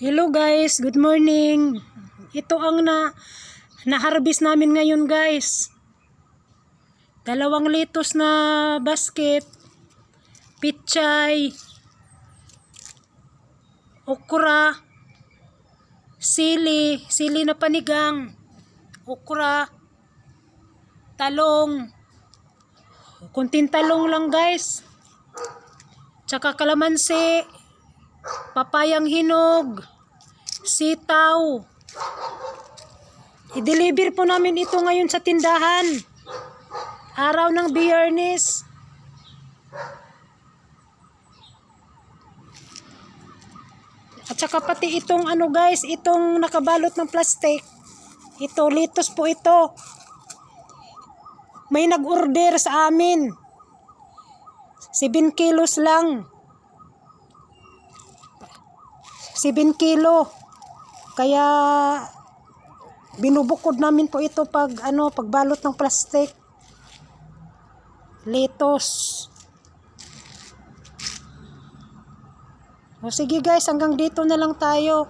Hello guys, good morning. Ito ang na-harvest namin ngayon guys. 2 litos na basket, pichay, okra, sili na panigang, okra, talong, kunting talong lang guys, tsaka kalamansi, papayang hinog, sitaw. I-deliver po namin ito ngayon sa tindahan. Araw ng Biyernes. At saka pati itong guys, itong nakabalot ng plastic. Ito, litos po ito. May nag-order sa amin. 7 kilos lang. 7 kilo. Kaya binubukod namin po ito pagbalot ng plastic. Litos. O sige guys, hanggang dito na lang tayo.